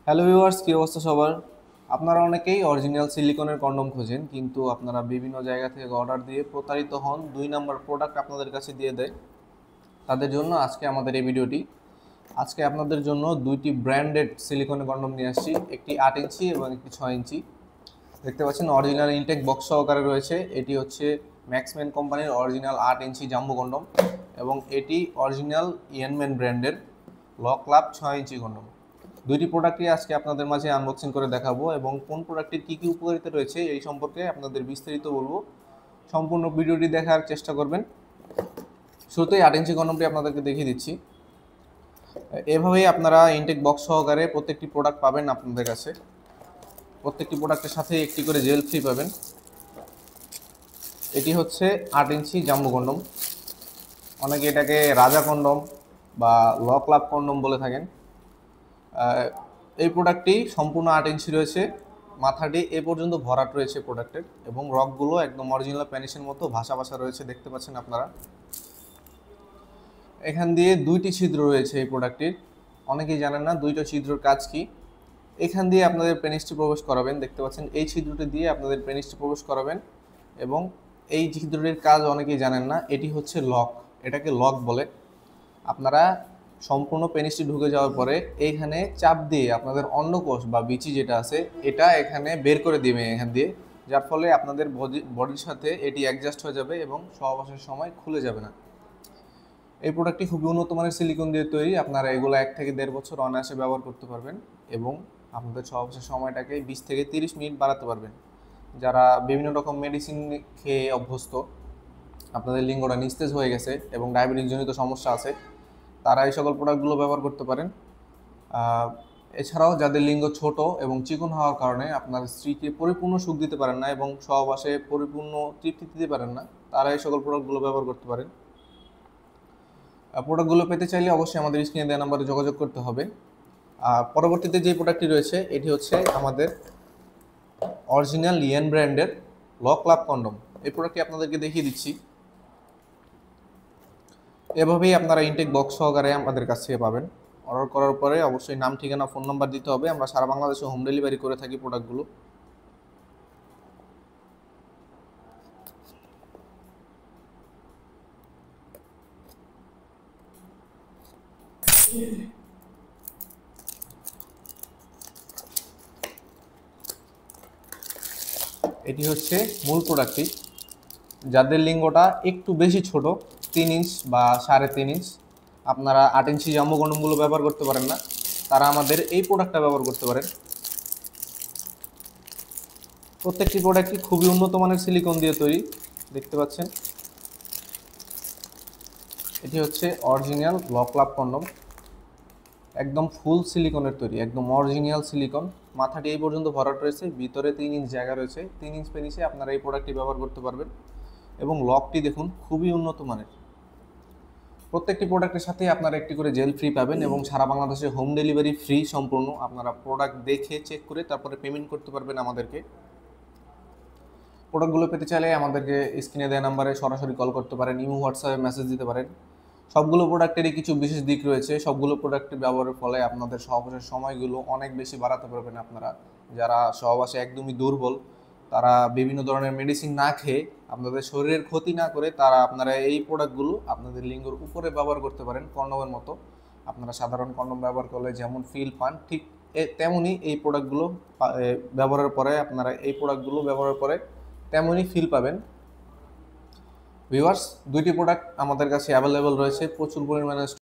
Hello viewers, কি অবস্থা সবার? আপনারা অনেকেই অরিজিনাল সিলিকনের কন্ডম খোঁজেন, কিন্তু আপনারা বিভিন্ন জায়গা থেকে অর্ডার দিয়ে প্রতারিত হন, 2 নাম্বার প্রোডাক্ট আপনাদের কাছে দিয়ে দেয়। তাদের জন্য আজকে আমাদের এই ভিডিওটি। আজকে আপনাদের জন্য দুইটি ব্র্যান্ডেড সিলিকনের কন্ডম নিয়ে আসছি, একটি 8 ইঞ্চি এবং একটি 6 ইঞ্চি। দেখতে পাচ্ছেন অরিজিনাল ইনটেক বক্স সহকারে রয়েছে। এটি হচ্ছে ম্যাক্সম্যান কোম্পানির অরিজিনাল 8 ইঞ্চি জাম্বো কন্ডম এবং এটি অরিজিনাল ইয়েনম্যান ব্র্যান্ডের লক লাভ 6 ইঞ্চি কন্ডম। দুইটি প্রোডাক্টই আজকে আপনাদের মাঝে আনবক্সিং করে দেখাবো এবং কোন প্রোডাক্টের কী কী উপকারিতা রয়েছে এই সম্পর্কে আপনাদের বিস্তারিত বলবো। সম্পূর্ণ ভিডিওটি দেখার চেষ্টা করবেন। শুরুতেই 8 ইঞ্চি কন্ডমটি আপনাদেরকে দেখিয়ে দিচ্ছি। এভাবেই আপনারা ইনটেক বক্স সহকারে প্রত্যেকটি প্রোডাক্ট পাবেন আপনাদের কাছে। প্রত্যেকটি প্রোডাক্টের সাথে একটি করে জেল ফ্রি পাবেন। এটি হচ্ছে 8 ইঞ্চি জাম্বো কন্ডম। অনেকে এটাকে রাজা কন্ডম বা লক লাভ কন্ডম বলে থাকেন। এই প্রোডাক্টটি সম্পূর্ণ 8 ইঞ্চি রয়েছে। মাথাটি এ পর্যন্ত ভরাট রয়েছে প্রোডাক্টের এবং রকগুলো একদম অরিজিনাল প্যানিসের মতো ভাসা ভাসা রয়েছে, দেখতে পাচ্ছেন আপনারা। এখান দিয়ে দুইটি ছিদ্র রয়েছে এই প্রোডাক্টটির। অনেকেই জানেন না দুইটা ছিদ্রের কাজ কি। এখান দিয়ে আপনাদের পেনিসটি প্রবেশ করাবেন, দেখতে পাচ্ছেন এই ছিদ্রটি দিয়ে আপনাদের পেনিসটি প্রবেশ করাবেন এবং এই ছিদ্রটির কাজ অনেকেই জানেন না, এটি হচ্ছে লক। এটাকে লক বলে। আপনারা সম্পূর্ণ পেনিসটি ঢুকে যাওয়ার পরে এইখানে চাপ দিয়ে আপনাদের অন্ডকোষ বা বিচি যেটা আছে এটা এখানে বের করে দিবে এখান দিয়ে, যার ফলে আপনাদের বডির সাথে এটি অ্যাডজাস্ট হয়ে যাবে এবং সহবাসের সময় খুলে যাবে না। এই প্রোডাক্টটি খুবই উন্নত মানের সিলিকন দিয়ে তৈরি। আপনারা এগুলো 1 থেকে 1.5 বছর অনায়াসে ব্যবহার করতে পারবেন এবং আপনাদের সহবাসের সময়টাকে 20 থেকে 30 মিনিট বাড়াতে পারবেন। যারা বিভিন্ন রকম মেডিসিন খেয়ে অভ্যস্ত, আপনাদের লিঙ্গটা নিস্তেজ হয়ে গেছে এবং ডায়াবেটিক জনিত সমস্যা আছে, তারা এই সকল প্রোডাক্টগুলো ব্যবহার করতে পারেন। এছাড়াও যাদের লিঙ্গ ছোট এবং চিকন হওয়ার কারণে আপনার স্ত্রীকে পরিপূর্ণ সুখ দিতে পারেন না এবং সহবাসে পরিপূর্ণ তৃপ্তি দিতে পারেন না, তারা এই সকল প্রোডাক্টগুলো ব্যবহার করতে পারেন। প্রোডাক্টগুলো পেতে চাইলে অবশ্যই আমাদের স্ক্রিনে দেওয়া নাম্বারে যোগাযোগ করতে হবে। পরবর্তীতে যে প্রোডাক্টটি রয়েছে এটি হচ্ছে আমাদের অরিজিনাল লিয়েন ব্র্যান্ডের লক লাভ কন্ডম। এই প্রোডাক্টটি আপনাদেরকে দেখিয়ে দিচ্ছি। এভাবেই আপনারা ইনটেক বক্স সহকারে আমাদের কাছ থেকে পাবেন। অর্ডার করার পরে অবশ্যই নাম, ঠিকানা, ফোন নাম্বার দিতে হবে। আমরা সারা বাংলাদেশে হোম ডেলিভারি করে থাকি প্রোডাক্টগুলো। এটি হচ্ছে মূল প্রোডাক্টটি। যাদের লিঙ্গটা একটু বেশি ছোট, 3 ইঞ্চ বা 3.5 ইঞ্চ, আপনারা 8 ইঞ্চি জাম্বো কন্ডমগুলো ব্যবহার করতে পারেন না, তারা আমাদের এই প্রোডাক্টটা ব্যবহার করতে পারেন। প্রত্যেকটি প্রোডাক্টই খুবই উন্নত মানের সিলিকন দিয়ে তৈরি, দেখতে পাচ্ছেন। এটি হচ্ছে অরিজিনাল লক লাভ কন্ডম, একদম ফুল সিলিকনের তৈরি, একদম অরিজিনাল সিলিকন। মাথাটি এই পর্যন্ত ভরাট রয়েছে, ভিতরে 3 ইঞ্চ জায়গা রয়েছে। 3 ইঞ্চ পেনিসে আপনারা এই প্রোডাক্টটি ব্যবহার করতে পারবেন এবং লকটি দেখুন খুবই উন্নত মানের। প্রত্যেকটি প্রোডাক্টের সাথে আপনারা একটি করে জেল ফ্রি পাবেন এবং সারা বাংলাদেশে হোম ডেলিভারি ফ্রি সম্পূর্ণ। আপনারা প্রোডাক্ট দেখে চেক করে তারপরে পেমেন্ট করতে পারবেন আমাদেরকে। প্রোডাক্টগুলো পেতে চাইলে আমাদেরকে স্ক্রিনে দেওয়া নাম্বারে সরাসরি কল করতে পারেন, ইমো, হোয়াটসঅ্যাপে মেসেজ দিতে পারেন। সবগুলো প্রোডাক্টেরই কিছু বিশেষ দিক রয়েছে। সবগুলো প্রোডাক্টের ব্যবহারের ফলে আপনাদের সহবাসের সময়গুলো অনেক বেশি বাড়াতে পারবেন আপনারা। যারা সহবাসে একদমই দুর্বল, তারা বিভিন্ন ধরনের মেডিসিন না খেয়ে আপনাদের শরীরের ক্ষতি না করে তারা আপনারা এই প্রোডাক্টগুলো আপনাদের লিঙ্গের উপরে ব্যবহার করতে পারেন কন্ডমের মতো। আপনারা সাধারণ কন্ডম ব্যবহার করলে যেমন ফিল পান, ঠিক তেমনই এই প্রোডাক্টগুলো ব্যবহারের পরে আপনারা এই প্রোডাক্টগুলো ব্যবহারের পরে তেমনই ফিল পাবেন। ভিউয়ার্স, দুইটি প্রোডাক্ট আমাদের কাছে অ্যাভেলেবল রয়েছে, প্রচুর পরিমাণে